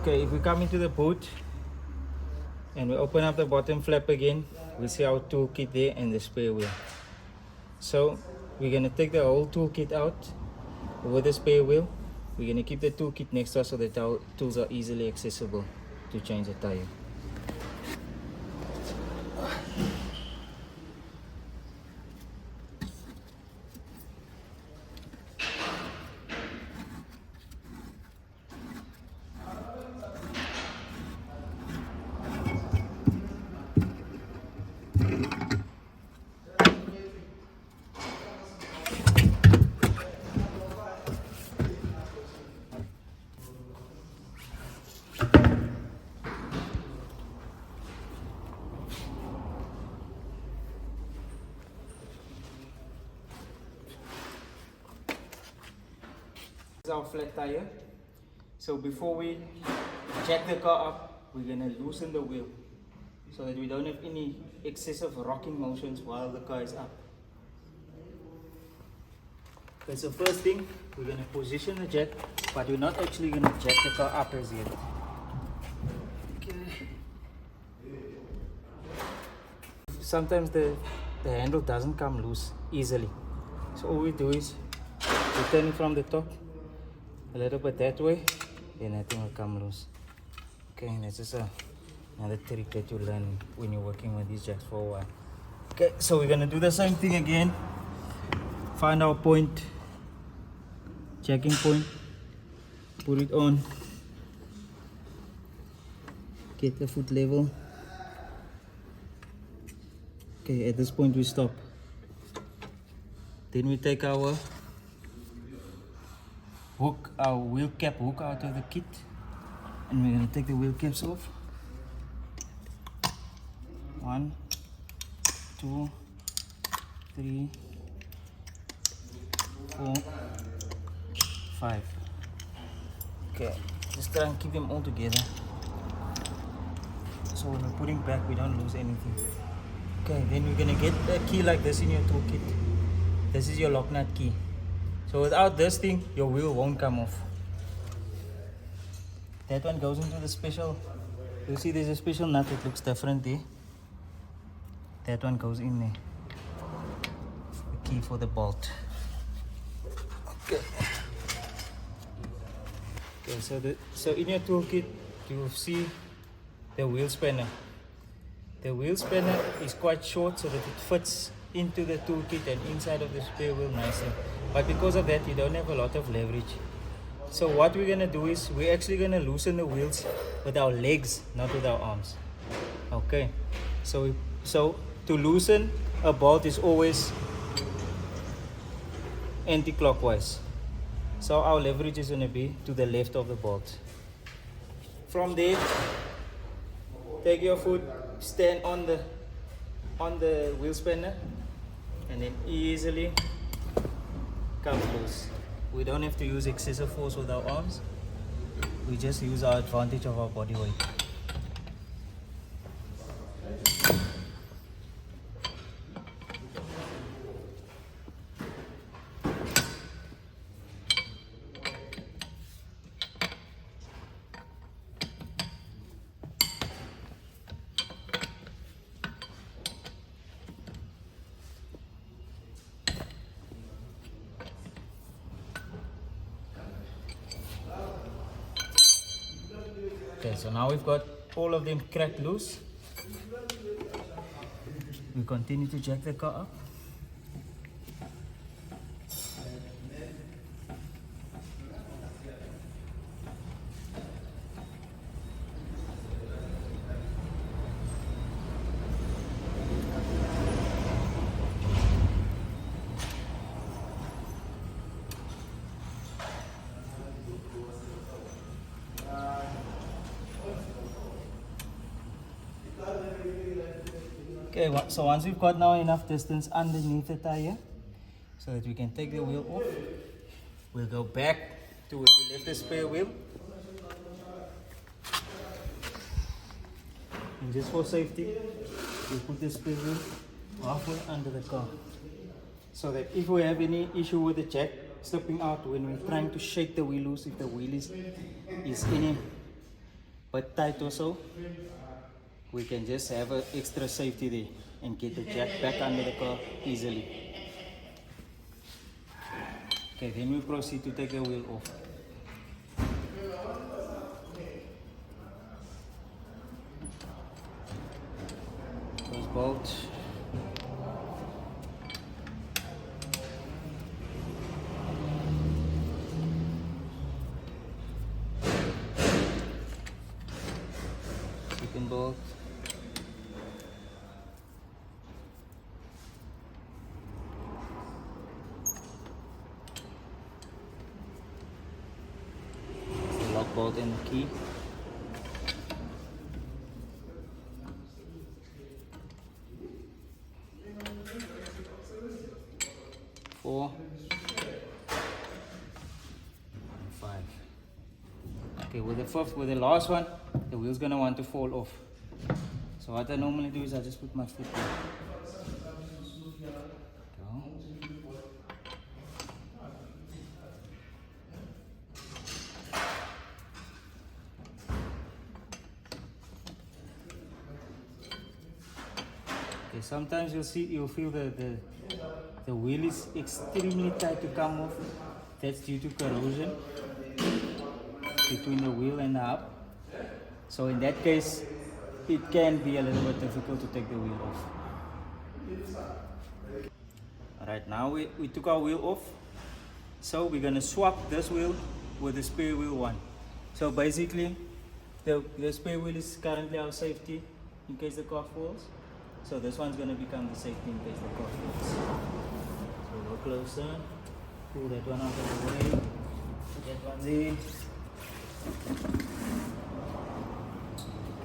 Okay, if we come into the boot and we open up the bottom flap again, we see our toolkit there and the spare wheel. So we're going to take the whole toolkit out with the spare wheel. We're going to keep the toolkit next to us so that our tools are easily accessible to change the tire. Our flat tire. So before we jack the car up, we're going to loosen the wheel so that we don't have any excessive rocking motions while the car is up. Okay, so first thing, we're going to position the jack, but we're not actually going to jack the car up as yet. Okay. Sometimes the handle doesn't come loose easily. So all we do is we turn it from the top a little bit that way, then that thing will come loose. Okay, that's just another trick that you learn when you're working with these jacks for a while. Okay, so we're gonna do the same thing again. Find our point, jacking point, put it on, get the foot level. Okay, at this point we stop. Then we take our hook, our wheel cap hook out of the kit, and we're going to take the wheel caps off. 1, 2, 3, 4, 5. Okay, just try and keep them all together so when we're putting back we don't lose anything. Okay, then we're going to get a key like this in your toolkit. This is your lock nut key. So without this thing, your wheel won't come off. That one goes into the special, you see there's a special nut that looks different there. That one goes in there. The key for the bolt. Okay. Okay, so in your toolkit, you will see the wheel spanner. The wheel spanner is quite short so that it fits into the toolkit and inside of the spare wheel nicely. But because of that, you don't have a lot of leverage. So what we're going to do is we're actually going to loosen the wheels with our legs, not with our arms. Okay, so to loosen a bolt is always anti-clockwise. So our leverage is going to be to the left of the bolt. From there, take your foot, stand on the wheel spanner, and then easily come loose. We don't have to use excessive force with our arms. We just use our advantage of our body weight. Okay, so now we've got all of them cracked loose. We continue to jack the car up. Okay, so once we've got now enough distance underneath the tire so that we can take the wheel off, we'll go back to where we left the spare wheel. And just for safety, we put the spare wheel halfway under the car so that if we have any issue with the jack slipping out when we're trying to shake the wheel loose, if the wheel is bit tight or so, we can just have an extra safety there and get the jack back under the car easily. Okay, then we proceed to take the wheel off. Those bolts. Second bolt. The lock bolt and the key. Four. And five. Okay, with the last one, the wheel's gonna want to fall off. So what I normally do is I just put my foot there. Go. Okay, sometimes you'll feel the wheel is extremely tight to come off. That's due to corrosion between the wheel and the hub. So in that case, it can be a little bit difficult to take the wheel off. Alright, now we took our wheel off. So we're gonna swap this wheel with the spare wheel one. So basically, the spare wheel is currently our safety in case the car falls. So this one's gonna become the safety in case the car falls. So go closer, pull that one out of the way, put that one there.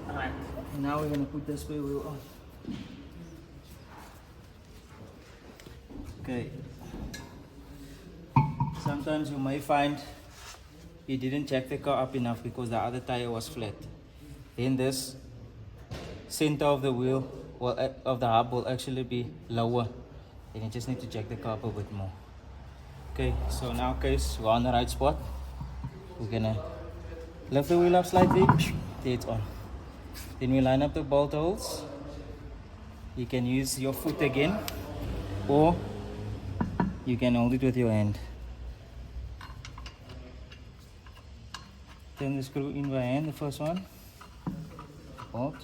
Alright, now we're gonna put the spare wheel on. Okay. Sometimes you may find you didn't jack the car up enough because the other tire was flat. Then this center of the wheel of the hub will actually be lower. Then you just need to jack the car up a bit more. Okay, so in our case, we're on the right spot. We're gonna lift the wheel up slightly, there it's on. Then we line up the bolt holes. You can use your foot again, or you can hold it with your hand. Turn the screw in by hand, the first one. Bolt.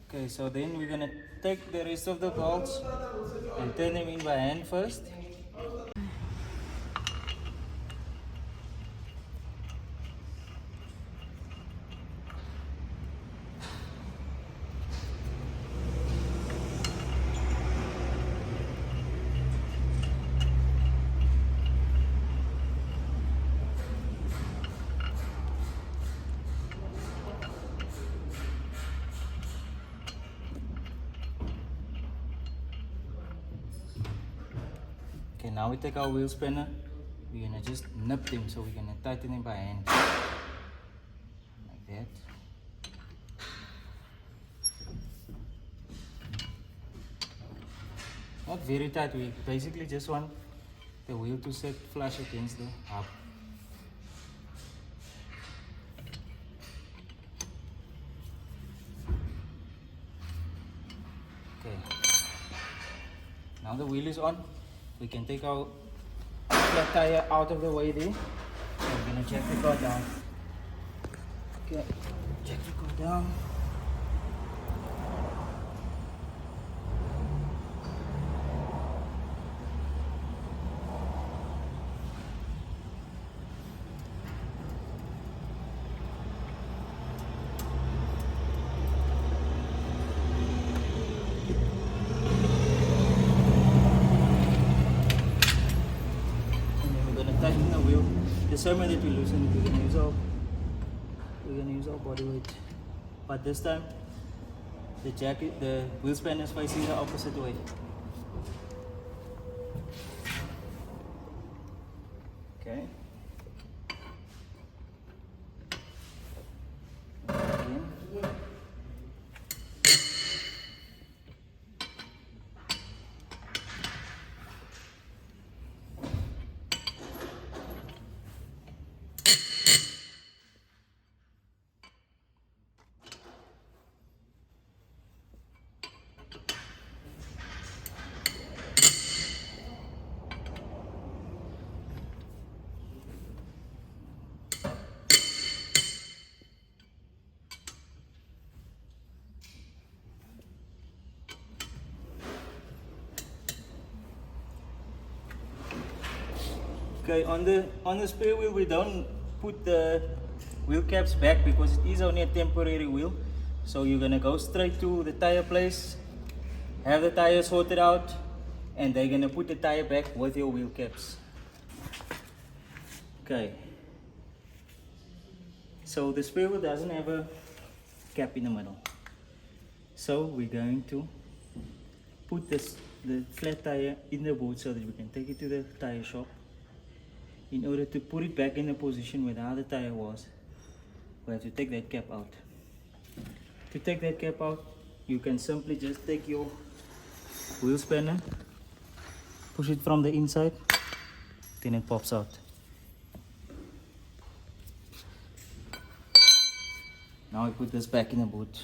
Okay, so then we're gonna take the rest of the bolts and turn them in by hand first. Okay, now we take our wheel spanner, we're gonna just nip them, so we're gonna tighten them by hand. Like that. Not very tight, we basically just want the wheel to sit flush against the hub. Okay. Now the wheel is on. We can take our flat tire out of the way there. We're gonna jack the car down. Okay, jack the car down. Tighten the wheel. The same way that we loosen it, we're gonna use our body weight. But this time the wheel span is facing the opposite way. Okay. Again. Okay, on the spare wheel we don't put the wheel caps back because it is only a temporary wheel. So you're gonna go straight to the tire place, have the tire sorted out, and they're gonna put the tire back with your wheel caps. Okay. So the spare wheel doesn't have a cap in the middle. So we're going to put the flat tire in the boot so that we can take it to the tire shop. In order to put it back in the position where the other tire was, we have to take that cap out. To take that cap out, you can simply just take your wheel spanner, push it from the inside, then it pops out. Now I put this back in the boot.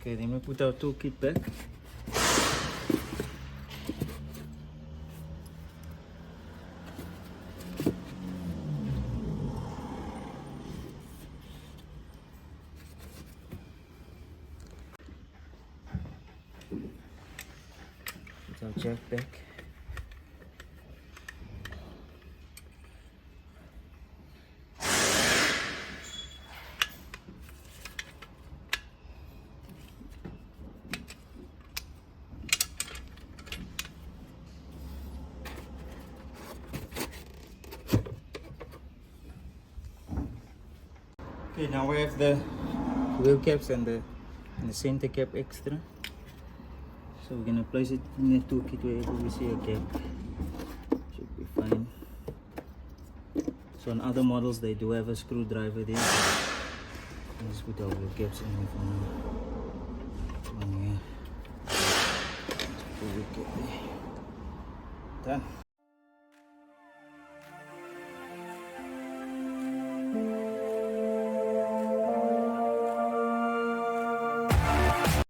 Okay, then we put our toolkit back. Put our jack back. Okay, now we have the wheel caps and the center cap extra. So we're gonna place it in the toolkit wherever we see a gap. Should be fine. So on other models they do have a screwdriver there. Let's put our wheel caps in here for now. One here. Let's put the wheel cap there. Done.